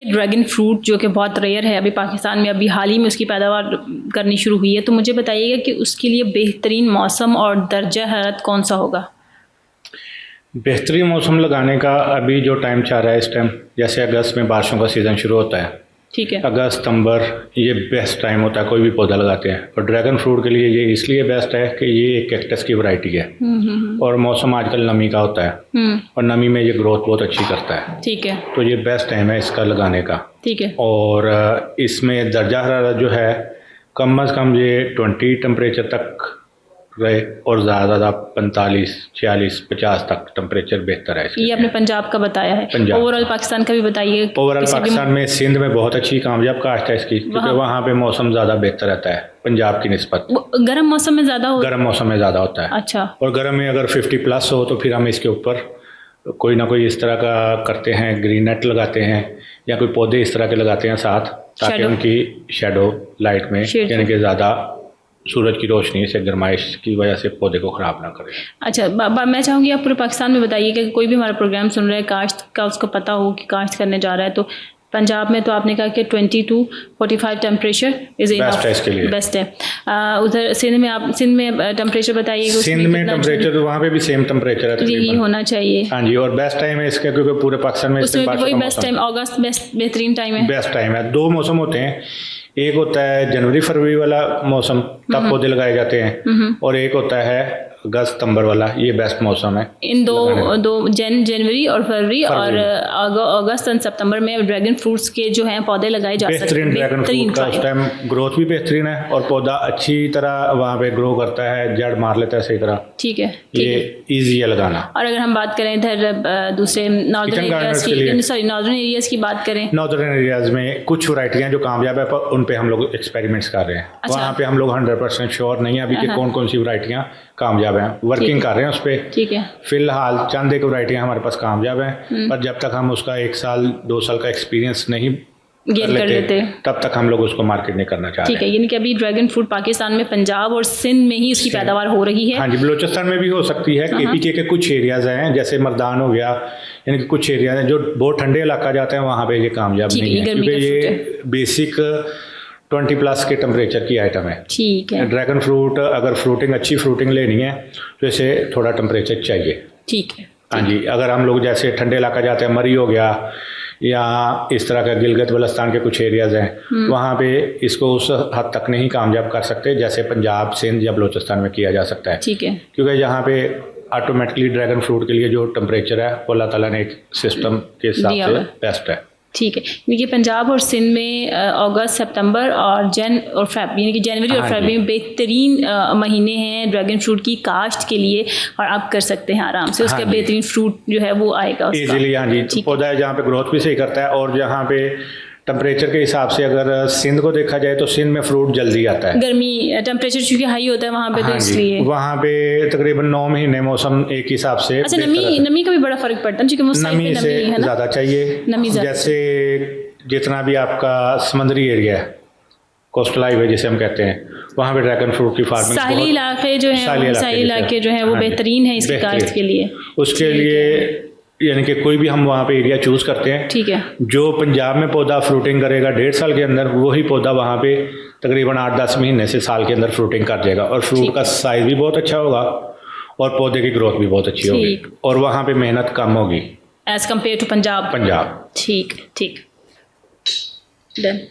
Dragon fruit जो कि बहुत रेयर है अभी पाकिस्तान में, अभी हाल ही में उसकी पैदावार करनी शुरू हुई है, तो मुझे बताइएगा कि उसके लिए बेहतरीन मौसम और दर्जा हरारत कौन सा होगा? बेहतरीन मौसम लगाने का अभी जो टाइम चाह रहा है इस टाइम, जैसे अगस्त में बारिशों का सीज़न शुरू होता है, ठीक है। अगस्त सितंबर ये बेस्ट टाइम होता है कोई भी पौधा लगाते हैं। और ड्रैगन फ्रूट के लिए ये इसलिए बेस्ट है कि ये एक कैक्टस की वैरायटी है और मौसम आजकल नमी का होता है और नमी में ये ग्रोथ बहुत अच्छी करता है। ठीक है। तो ये बेस्ट टाइम है इसका लगाने का। ठीक है। और इसमें दर्जा हरारत जो है कम अज़ कम ये 20 टेम्परेचर तक रहे और ज़्यादा 45, 46, 50 तक टेम्परेचर बेहतर है इसके ये आपने पंजाब का बताया है, पंजाब। ओवरऑल पाकिस्तान का भी बताइए। ओवरऑल पाकिस्तान में सिंध में बहुत अच्छी कामयाब काश्त है इसकी, क्योंकि वहाँ पे मौसम ज़्यादा बेहतर रहता है पंजाब की निस्बत। गर्म मौसम में ज़्यादा हो? गर्म मौसम में ज़्यादा होता है। अच्छा। और गर्म में अगर 50+ हो तो फिर हम इसके ऊपर कोई ना कोई इस तरह का करते हैं, ग्रीन नेट लगाते हैं या कोई पौधे इस तरह के लगाते हैं साथ, ताकि उनकी शेडो लाइट में यानी कि ज़्यादा सूरज की रोशनी से गर्माइश की वजह से पौधे को ख़राब ना करे। अच्छा, मैं चाहूँगी आप पूरे पाकिस्तान में बताइए कि कोई भी हमारा प्रोग्राम सुन रहा है काश्त का, उसको पता हो कि काश्त करने जा रहा है, तो पंजाब में तो आपने कहा कि 20 to 45 टेम्परेचर इज़ बेस्ट है इसके लिए, बेस्ट है। उधर सिंध में आप सिंध में टेम्परेचर बताइएगा। सिंध में टेम्परेचर तो वहाँ पे भी सेम टेम्परेचर है, यही होना चाहिए। हाँ जी। और बेस्ट टाइम है इसका क्योंकि पूरे पाकिस्तान में वही बेस्ट टाइम अगस्त बेहतरीन टाइम है। बेस्ट टाइम है। दो मौसम होते हैं, एक होता है जनवरी फरवरी वाला मौसम, तब पौधे लगाए जाते हैं, और एक होता है अगस्त सितंबर वाला, ये बेस्ट मौसम है। इन दो जनवरी और फरवरी और अगस्त और सितंबर में ड्रैगन फ्रूट्स के जो हैं पौधे लगाए जा सकते हैं। बेहतरीन ड्रैगन फ्रूट का उस टाइम ग्रोथ भी बेहतरीन है और पौधा अच्छी तरह वहाँ पे ग्रो करता है, जड़ मार लेता है सही तरह। ठीक है। ये ईजी है लगाना। और अगर हम बात करें इधर दूसरे नॉर्दर्न एरियाज की बात करें, नॉर्दर्न एरियाज में कुछ वैरायटियाँ जो कामयाब है पर उन पे हम लोग एक्सपेरिमेंट्स कर रहे हैं। वहाँ पे हम लोग 100% श्योर नहीं है अभी कि कौन कौन सी वैरायटियाँ कामयाब हैं, वर्किंग कर रहे हैं उस पर। ठीक है। फिलहाल चंद एक वैरायटियाँ हमारे पास कामयाब हैं, पर जब तक हम उसका 1 साल 2 साल का एक्सपीरियंस नहीं गेन कर लेते तब तक हम लोग उसको मार्केट नहीं करना चाहते। ठीक है, यानी कि अभी ड्रैगन फ्रूट पाकिस्तान में पंजाब और सिंध में ही उसकी पैदावार हो रही है। हाँ जी, बलूचिस्तान में भी हो सकती है। KPK के कुछ एरियाज हैं, जैसे मर्दान हो गया, यानी कि कुछ एरियाज हैं जो बहुत ठंडे इलाका जाते हैं, वहाँ पे ये कामयाब नहीं है क्योंकि ये बेसिक 20+ के टेम्परेचर की आइटम है। ठीक है। ड्रैगन फ्रूट अगर फ्रूटिंग अच्छी फ्रूटिंग लेनी है तो इसे थोड़ा टेम्परेचर चाहिए। ठीक है। हाँ जी, अगर हम लोग जैसे ठंडे इलाका जाते हैं, मरी हो गया या इस तरह का गिलगित बल्तिस्तान के कुछ एरियाज़ हैं, वहाँ पे इसको उस हद तक नहीं कामयाब कर सकते जैसे पंजाब सिंध या बलूचिस्तान में किया जा सकता है। ठीक है। क्योंकि यहाँ पे ऑटोमेटिकली ड्रैगन फ्रूट के लिए जो टेम्परेचर है वो अल्लाह ताला ने एक सिस्टम के हिसाब से बेस्ट है। ठीक है, क्योंकि पंजाब और सिंध में अगस्त सितंबर और फेब यानी कि जनवरी और फरवरी में बेहतरीन महीने हैं ड्रैगन फ्रूट की काश्त के लिए, और आप कर सकते हैं आराम से, उसका बेहतरीन फ्रूट जो है वो आएगा इजीली। हाँ जी, पौधा है जहाँ पे ग्रोथ भी सही करता है और जहाँ पे टेम्परेचर के हिसाब से अगर सिंध को देखा जाए तो सिंध में फ्रूट जल्दी आता है। गर्मी टेम्परेचर चूंकि हाई होता है वहाँ पे, तो इसलिए वहाँ पे तकरीबन 9 महीने मौसम एक हिसाब से। अच्छा, नमी का भी बड़ा फर्क पड़ता है क्योंकि वो नमी से ज़्यादा चाहिए। जैसे जितना भी आपका समुद्री एरिया है, कोस्टल हाईवे जिसे हम कहते हैं, वहाँ पे ड्रैगन फ्रूट की फार्मिंग, साहिली इलाके जो हैं वो बेहतरीन है इसकी काश्त के लिए। उसके लिए यानी कि कोई भी हम वहाँ पे एरिया चूज़ करते हैं, ठीक है, जो पंजाब में पौधा फ्रूटिंग करेगा 1.5 साल के अंदर, वही पौधा वहाँ पे तकरीबन 8-10 महीने से साल के अंदर फ्रूटिंग कर जाएगा और फ्रूट का साइज़ भी बहुत अच्छा होगा और पौधे की ग्रोथ भी बहुत अच्छी होगी और वहाँ पे मेहनत कम होगी as compare to Punjab. Punjab. ठीक, डन।